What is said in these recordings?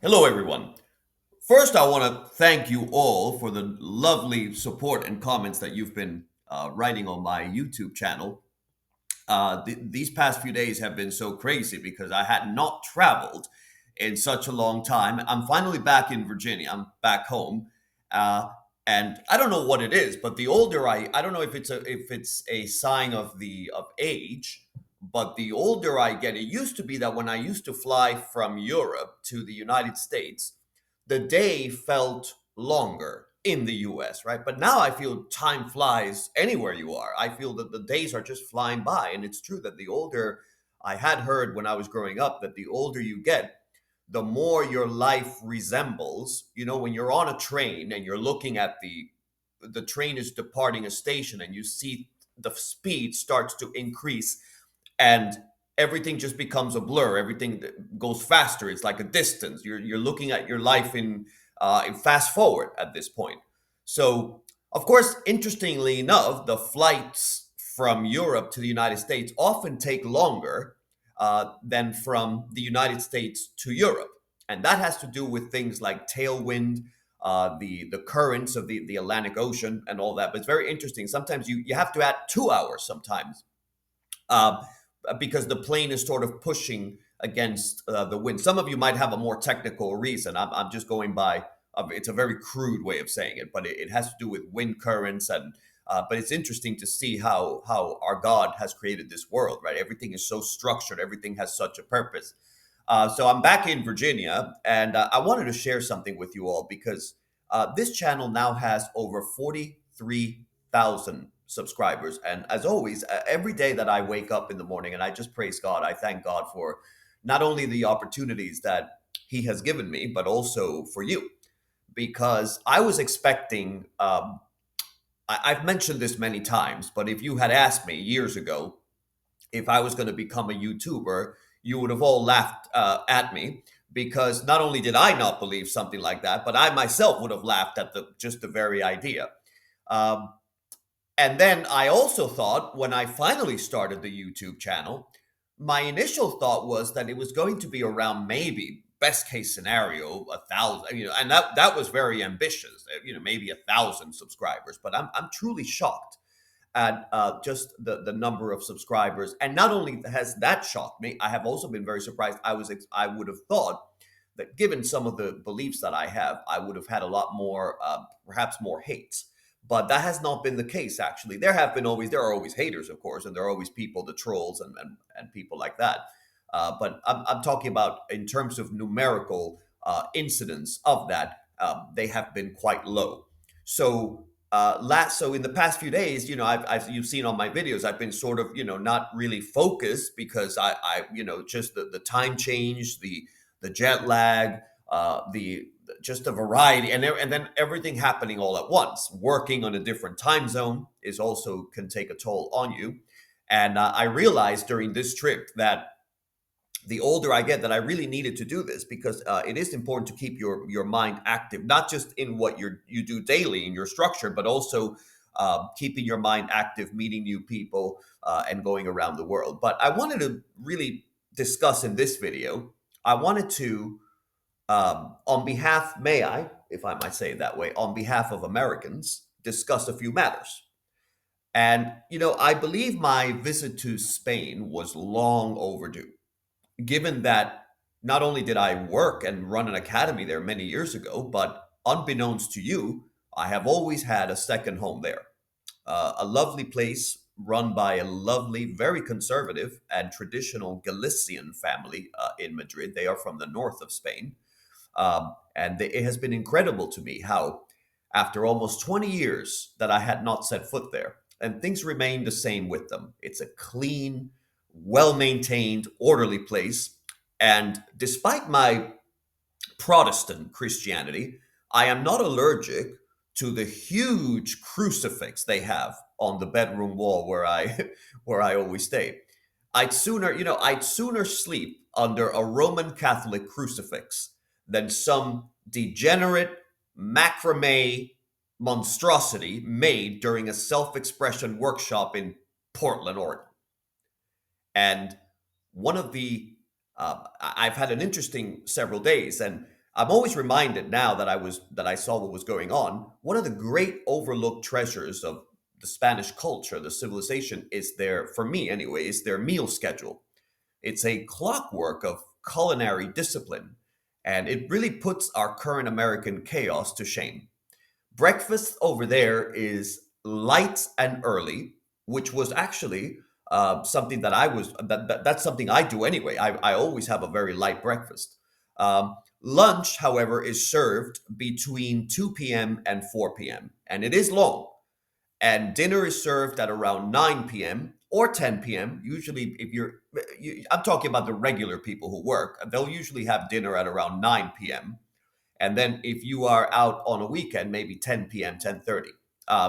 Hello, everyone. First, I want to thank you all for the lovely support and comments that you've been writing on my YouTube channel. These past few days have been so crazy because I had not traveled in such a long time. I'm finally back in Virginia. I'm back home, uh, and I don't know what it is, but the older I don't know if it's a sign of the of age, but the older I get, it used to be that when I used to fly from Europe to the United States, the day felt longer in the US, right? But now I feel time flies anywhere you are. I feel that the days are just flying by. And it's true that the older I had heard when I was growing up that the older you get, the more your life resembles, when you're on a train and you're looking at the train is departing a station and you see the speed starts to increase and everything just becomes a blur. Everything goes faster. It's like a distance. You're looking at your life in fast forward at this point. So, of course, interestingly enough, the flights from Europe to the United States often take longer than from the United States to Europe, and that has to do with things like tailwind. The currents of the Atlantic Ocean and all that. But it's very interesting. Sometimes you have to add 2 hours sometimes uh, because the plane is sort of pushing against the wind. Some of you might have a more technical reason. I'm just going by, it's a very crude way of saying it, but it has to do with wind currents. But it's interesting to see how our God has created this world, right? Everything is so structured, everything has such a purpose. So I'm back in Virginia, and I wanted to share something with you all because this channel now has over 43,000 subscribers. And as always, every day that I wake up in the morning and I just praise God, I thank God for not only the opportunities that He has given me, but also for you. Because I was expecting, I've mentioned this many times, but if you had asked me years ago if I was going to become a YouTuber, you would have all laughed at me because not only did I not believe something like that, but I myself would have laughed at the very idea. Um, and then I also thought when I finally started the YouTube channel, my initial thought was that it was going to be around maybe best case scenario 1,000, and that was very ambitious, maybe 1,000 subscribers. But I'm truly shocked at just the number of subscribers. And not only has that shocked me, I have also been very surprised. I would have thought that given some of the beliefs that I have, I would have had a lot more, perhaps more hate. But that has not been the case. Actually, there are always haters, of course, and there are always people, the trolls and people like that. But I'm talking about in terms of numerical incidence of that, they have been quite low. So in the past few days, I've you've seen on my videos, I've been sort of not really focused because I just the time change, the jet lag, the just a variety, and then everything happening all at once. Working on a different time zone is also can take a toll on you, and I realized during this trip that the older I get, that I really needed to do this because it is important to keep your mind active, not just in what you do daily in your structure, but also keeping your mind active, meeting new people, and going around the world. But I wanted to really discuss in this video. I wanted to, on behalf, may I, if I might say it that way, on behalf of Americans, discuss a few matters. And I believe my visit to Spain was long overdue given that not only did I work and run an academy there many years ago, but unbeknownst to you, I have always had a second home there. A lovely place run by a lovely, very conservative and traditional Galician family in Madrid. They are from the north of Spain. It has been incredible to me how, after almost 20 years that I had not set foot there, and things remain the same with them. It's a clean, well maintained, orderly place. And despite my Protestant Christianity, I am not allergic to the huge crucifix they have on the bedroom wall where I where I always stay. I'd sooner sleep under a Roman Catholic crucifix than some degenerate macrame monstrosity made during a self-expression workshop in Portland, Oregon. And one of the I've had an interesting several days, and I'm always reminded now that I saw what was going on. One of the great overlooked treasures of the Spanish culture, the civilization, is their, for me anyway, is their meal schedule. It's a clockwork of culinary discipline, and it really puts our current American chaos to shame. Breakfast over there is light and early, which was actually something that's something I do anyway. I always have a very light breakfast. Lunch, however, is served between 2 p.m. and 4 p.m., and it is long. And dinner is served at around 9 p.m. or 10 p.m. Usually, if I'm talking about the regular people who work, they'll usually have dinner at around 9 p.m. And then if you are out on a weekend, maybe 10 p.m., 10:30.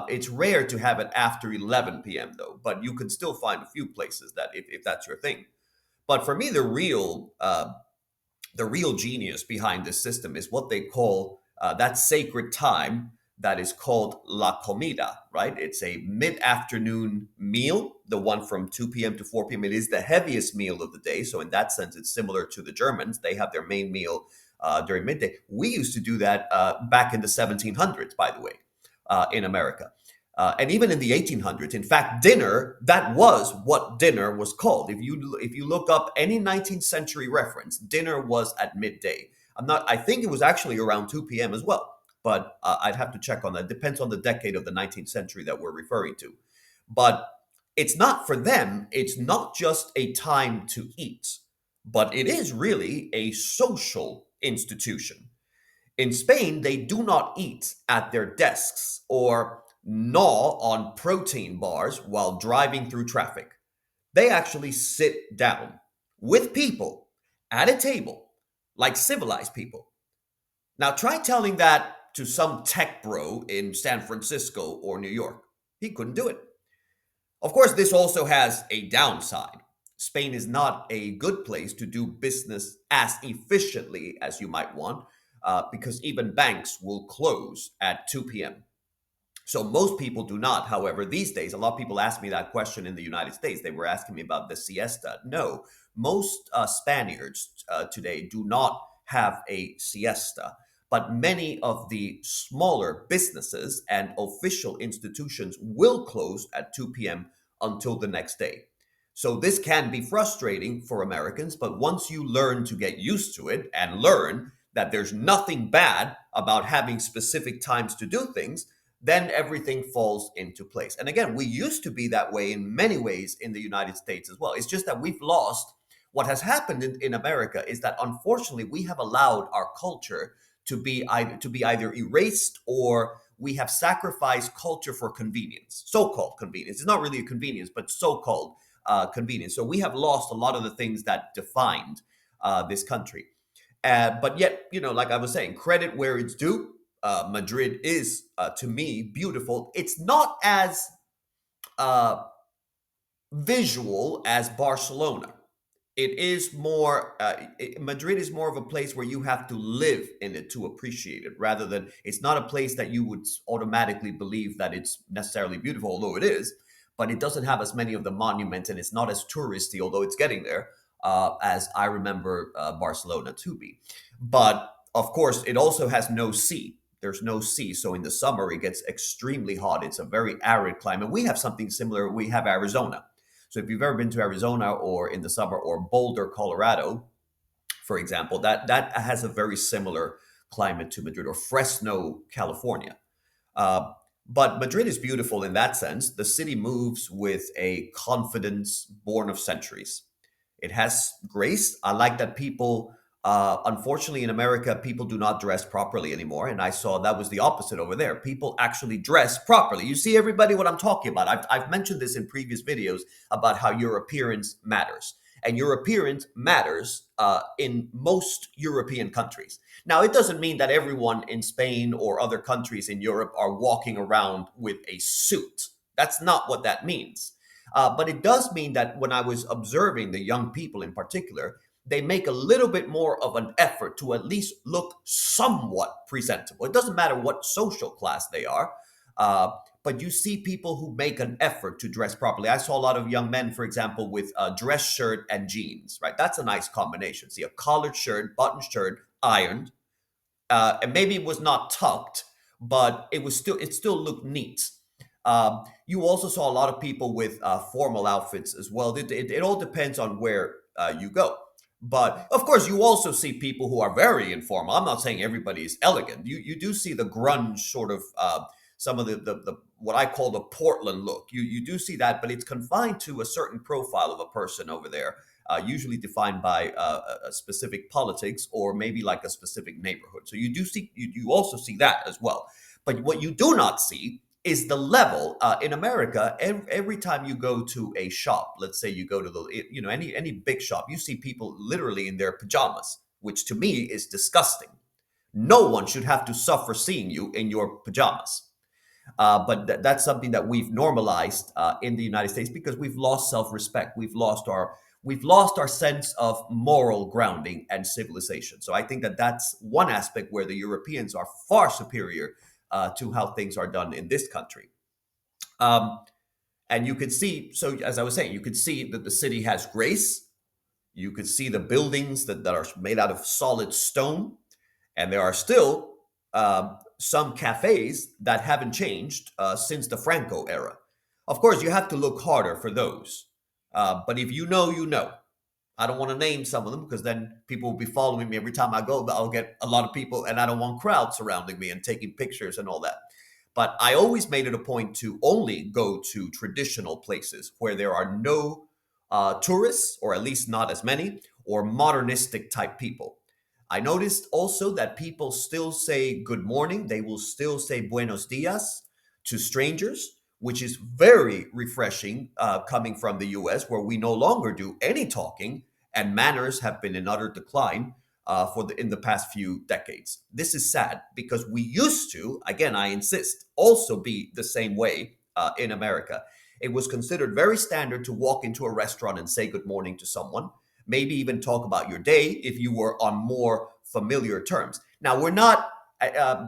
It's rare to have it after 11 p.m. though, but you can still find a few places that if that's your thing. But for me, the real genius behind this system is what they call that sacred time that is called la comida, right? It's a mid-afternoon meal, the one from 2 p.m. to 4 p.m. It is the heaviest meal of the day. So in that sense, it's similar to the Germans. They have their main meal during midday. We used to do that back in the 1700s, by the way, in America. And even in the 1800s, in fact, dinner, that was what dinner was called. If you look up any 19th century reference, dinner was at midday. I think it was actually around 2 p.m. as well, but I'd have to check on that. Depends on the decade of the 19th century that we're referring to. But it's not for them, it's not just a time to eat, but it is really a social institution. In Spain, they do not eat at their desks or gnaw on protein bars while driving through traffic. They actually sit down with people at a table like civilized people. Now, try telling that to some tech bro in San Francisco or New York. He couldn't do it. Of course, this also has a downside. Spain is not a good place to do business as efficiently as you might want, because even banks will close at 2 p.m. So most people do not. However, these days, a lot of people ask me that question in the United States. They were asking me about the siesta. No, most Spaniards today do not have a siesta, but many of the smaller businesses and official institutions will close at 2 p.m. until the next day. So this can be frustrating for Americans, but once you learn to get used to it and learn that there's nothing bad about having specific times to do things, then everything falls into place. And again, we used to be that way in many ways in the United States as well. It's just that we've lost. What has happened in America is that unfortunately we have allowed our culture to be either erased, or we have sacrificed culture for convenience, so-called convenience. It's not really a convenience, but so-called convenience. So we have lost a lot of the things that defined this country. But yet, like I was saying, credit where it's due. Madrid is, to me, beautiful. It's not as uh, visual as Barcelona. It is more, Madrid is more of a place where you have to live in it to appreciate it, rather than, it's not a place that you would automatically believe that it's necessarily beautiful, although it is, but it doesn't have as many of the monuments, and it's not as touristy, although it's getting there, as I remember Barcelona to be. But of course, it also has no sea. There's no sea. So in the summer, it gets extremely hot. It's a very arid climate. We have something similar. We have Arizona. So if you've ever been to Arizona or in the summer, or Boulder, Colorado, for example, that has a very similar climate to Madrid, or Fresno, California. Uh, but Madrid is beautiful in that sense. The city moves with a confidence born of centuries. It has grace. I like that people, unfortunately, in America, people do not dress properly anymore. And I saw that was the opposite over there. People actually dress properly. You see, everybody, what I'm talking about. I've mentioned this in previous videos about how your appearance matters. And your appearance matters in most European countries. Now, it doesn't mean that everyone in Spain or other countries in Europe are walking around with a suit. That's not what that means. But it does mean that when I was observing the young people in particular, they make a little bit more of an effort to at least look somewhat presentable. It doesn't matter what social class they are, but you see people who make an effort to dress properly. I saw a lot of young men, for example, with a dress shirt and jeans, right? That's a nice combination. See, a collared shirt, button shirt, ironed, and maybe it was not tucked, but it still looked neat. You also saw a lot of people with formal outfits as well. It all depends on where you go. But of course, you also see people who are very informal. I'm not saying everybody is elegant. You do see the grunge sort of some of the what I call the Portland look. You do see that, but it's confined to a certain profile of a person over there, usually defined by a specific politics or maybe like a specific neighborhood. So you also see that as well. But what you do not see is the level in America. Every time you go to a shop, let's say you go to any big shop, you see people literally in their pajamas, which to me is disgusting. No one should have to suffer seeing you in your pajamas. But that's something that we've normalized in the United States because we've lost self-respect. We've lost our sense of moral grounding and civilization. So I think that that's one aspect where the Europeans are far superior to how things are done in this country. Um, and you could see, so as I was saying, you could see that the city has grace. You could see the buildings that are made out of solid stone. And there are still some cafes that haven't changed since the Franco era. Of course, you have to look harder for those. But if you know, you know. I don't want to name some of them because then people will be following me every time I go. I'll get a lot of people, and I don't want crowds surrounding me and taking pictures and all that. But I always made it a point to only go to traditional places where there are no tourists, or at least not as many, or modernistic type people. I noticed also that people still say good morning. They will still say buenos dias to strangers, which is very refreshing coming from the US, where we no longer do any talking and manners have been in utter decline in the past few decades. This is sad because we used to, again, I insist, also be the same way in America. It was considered very standard to walk into a restaurant and say good morning to someone, maybe even talk about your day if you were on more familiar terms. Now, we're not,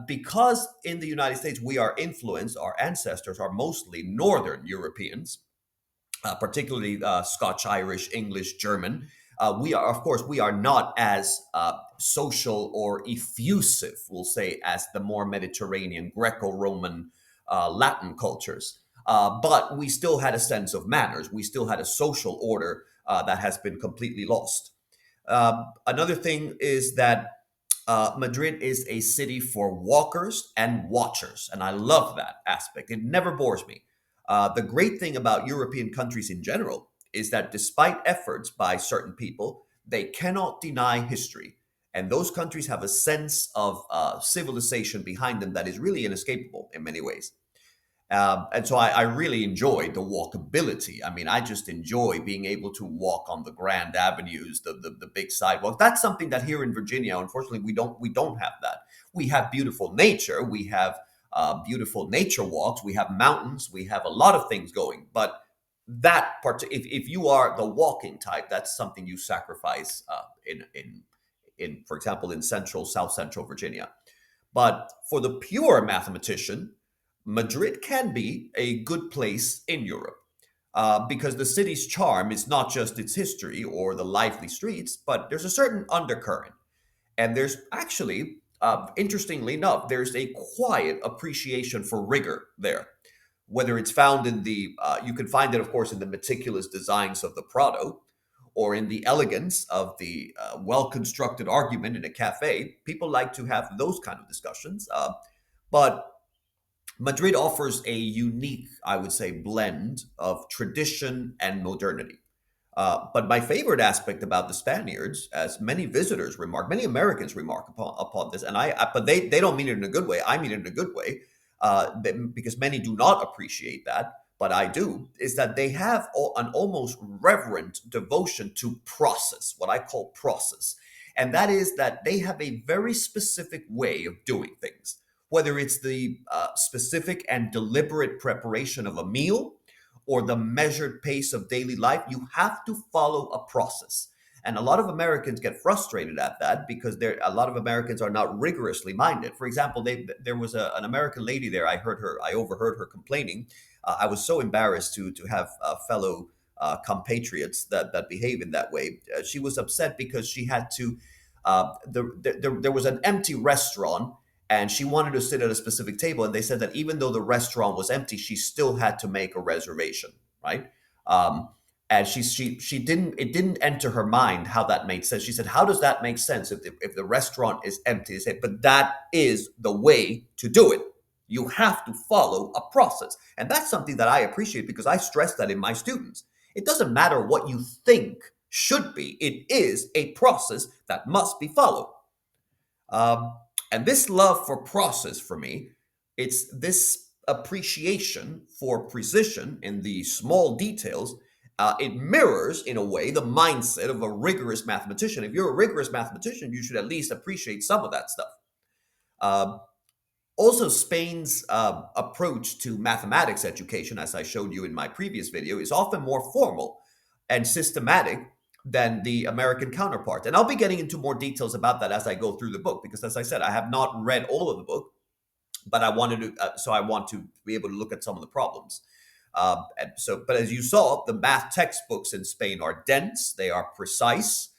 because in the United States we are influenced, our ancestors are mostly Northern Europeans, particularly Scotch, Irish, English, German. We are, of course, we are not as social or effusive, we'll say, as the more Mediterranean, Greco-Roman, Latin cultures. But we still had a sense of manners. We still had a social order that has been completely lost. Another thing is that Madrid is a city for walkers and watchers, and I love that aspect. It never bores me. The great thing about European countries in general is that despite efforts by certain people, they cannot deny history. And those countries have a sense of civilization behind them that is really inescapable in many ways. And so I really enjoy the walkability. I mean, I just enjoy being able to walk on the grand avenues, the big sidewalks. That's something that here in Virginia, unfortunately, we don't have that. We have beautiful nature. We have beautiful nature walks. We have mountains. We have a lot of things going. But that part, if you are the walking type, that's something you sacrifice in, for example, in South Central Virginia. But for the pure mathematician, Madrid can be a good place in Europe because the city's charm is not just its history or the lively streets, but there's a certain undercurrent. And there's actually, interestingly enough, there's a quiet appreciation for rigor there. Whether it's found in you can find it, of course, in the meticulous designs of the Prado or in the elegance of the well constructed argument in a cafe. People like to have those kind of discussions. But Madrid offers a unique, I would say, blend of tradition and modernity. But my favorite aspect about the Spaniards, as many visitors remark, many Americans remark upon this, and but they don't mean it in a good way. I mean it in a good way, because many do not appreciate that, but I do. Is that they have an almost reverent devotion to process, what I call process, and that is that they have a very specific way of doing things. Whether it's the specific and deliberate preparation of a meal or the measured pace of daily life, you have to follow a process. And a lot of Americans get frustrated at that because a lot of Americans are not rigorously minded. For example, there was an American lady there. I overheard her complaining. I was so embarrassed to have fellow compatriots that behave in that way. She was upset because she had to There was an empty restaurant, and she wanted to sit at a specific table, and they said that even though the restaurant was empty, she still had to make a reservation, right? Um, and she didn't, it didn't enter her mind how that made sense. She said, "How does that make sense if the restaurant is empty?" They said, "But that is the way to do it. You have to follow a process," and that's something that I appreciate because I stress that in my students. It doesn't matter what you think should be; it is a process that must be followed. Um, and this love for process for me, it's this appreciation for precision in the small details. It mirrors, in a way, the mindset of a rigorous mathematician. If you're a rigorous mathematician, you should at least appreciate some of that stuff. Um, Also, Spain's approach to mathematics education, as I showed you in my previous video, is often more formal and systematic than the American counterpart. And I'll be getting into more details about that as I go through the book, because as I said, I have not read all of the book, but I want to be able to look at some of the problems. But as you saw, the math textbooks in Spain are dense, they are precise,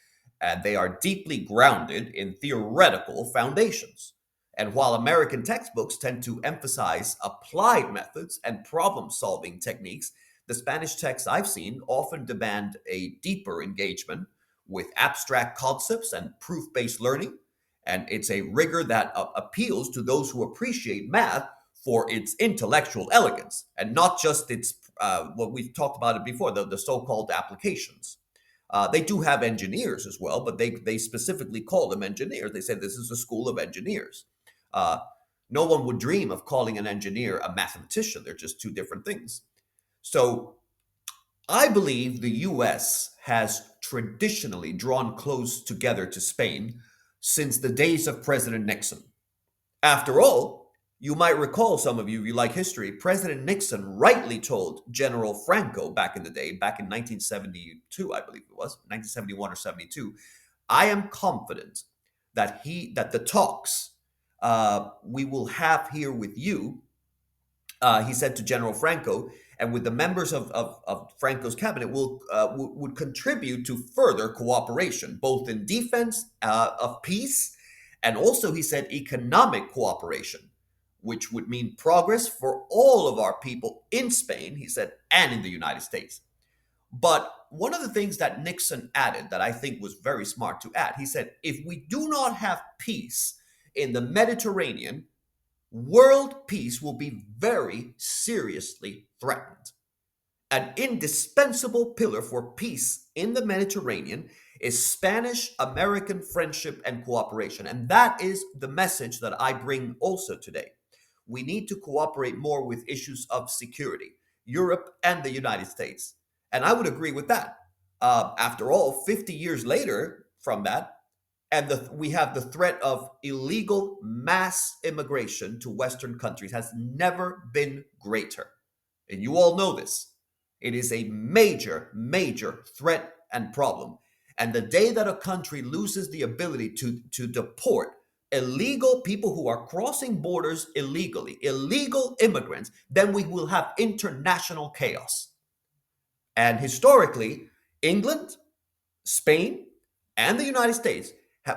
and they are deeply grounded in theoretical foundations. And while American textbooks tend to emphasize applied methods and problem solving techniques, the Spanish texts I've seen often demand a deeper engagement with abstract concepts and proof based learning. And it's a rigor that appeals to those who appreciate math for its intellectual elegance and not just its, what we've talked about it before, the so called applications. They do have engineers as well, but they specifically call them engineers. They say this is a school of engineers. Uh, no one would dream of calling an engineer a mathematician. They're just two different things. So I believe the US has traditionally drawn close together to Spain since the days of President Nixon. After all, you might recall, some of you, if you like history, President Nixon rightly told General Franco back in the day, back in 1972, I believe it was, 1971 or 72, "I am confident that the talks we will have here with you," he said to General Franco, "and with the members of Franco's cabinet would contribute to further cooperation, both in defense of peace, and also," he said, "economic cooperation, which would mean progress for all of our people in Spain," he said, "and in the United States." But one of the things that Nixon added that I think was very smart to add, he said, "If we do not have peace in the Mediterranean, world peace will be very seriously threatened." An indispensable pillar for peace in the Mediterranean is Spanish American friendship and cooperation. And that is the message that I bring also today. We need to cooperate more with issues of security, Europe and the United States. And I would agree with that. After all, 50 years later from that, and we have the threat of illegal mass immigration to Western countries has never been greater. And you all know this. It is a major, major threat and problem. And the day that a country loses the ability to deport illegal people who are crossing borders illegally, illegal immigrants, then we will have international chaos. And historically, England, Spain, and the United States,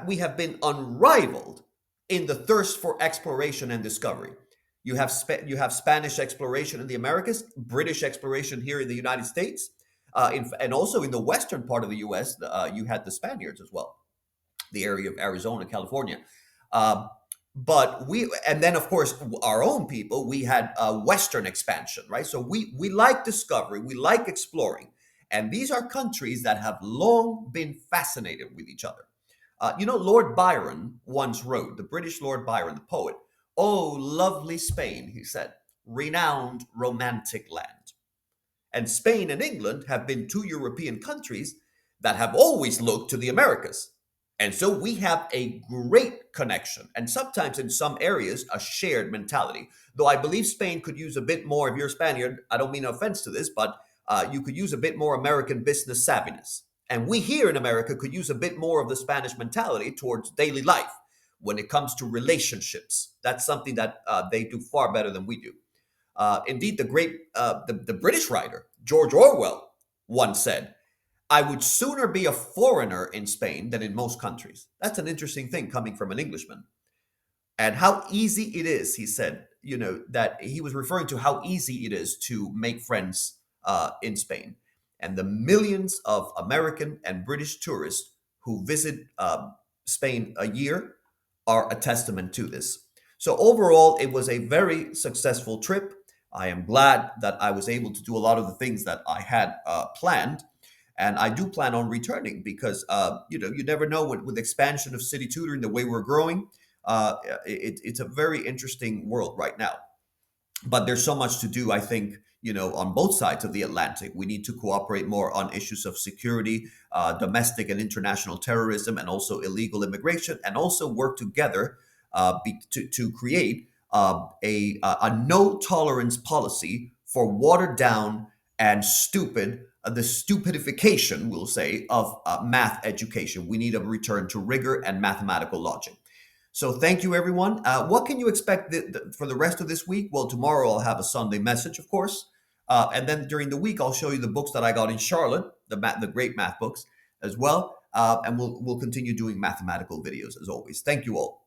we have been unrivaled in the thirst for exploration and discovery. You have Spanish exploration in the Americas, British exploration here in the United States, and also in the western part of the U.S. You had the Spaniards as well, the area of Arizona, California. Uh, and then of course our own people, we had Western expansion, right? So we like discovery, we like exploring, and these are countries that have long been fascinated with each other. Lord Byron once wrote, the British Lord Byron, the poet, "Oh, lovely Spain," he said, "renowned romantic land." And Spain and England have been two European countries that have always looked to the Americas. And so we have a great connection, and sometimes in some areas, a shared mentality. Though I believe Spain could use a bit more, if you're a Spaniard, I don't mean no offense to this, but you could use a bit more American business savviness. And we here in America could use a bit more of the Spanish mentality towards daily life when it comes to relationships. That's something that they do far better than we do. Indeed, the British writer George Orwell once said, I would sooner be a foreigner in Spain than in most countries. That's an interesting thing coming from an Englishman. And how easy it is, he said, that he was referring to how easy it is to make friends in Spain. And the millions of American and British tourists who visit Spain a year are a testament to this. So, overall, it was a very successful trip. I am glad that I was able to do a lot of the things that I had planned. And I do plan on returning because, you never know with expansion of city tutoring, the way we're growing, it's a very interesting world right now. But there's so much to do, I think, on both sides of the Atlantic. We need to cooperate more on issues of security, domestic and international terrorism, and also illegal immigration, and also work together to create a no tolerance policy for watered down and the stupidification, we'll say, of math education. We need a return to rigor and mathematical logic. So thank you, everyone. What can you expect for the rest of this week? Well, tomorrow I'll have a Sunday message, of course, and then during the week I'll show you the books that I got in Charlotte, the great math books as well, and we'll continue doing mathematical videos as always. Thank you all.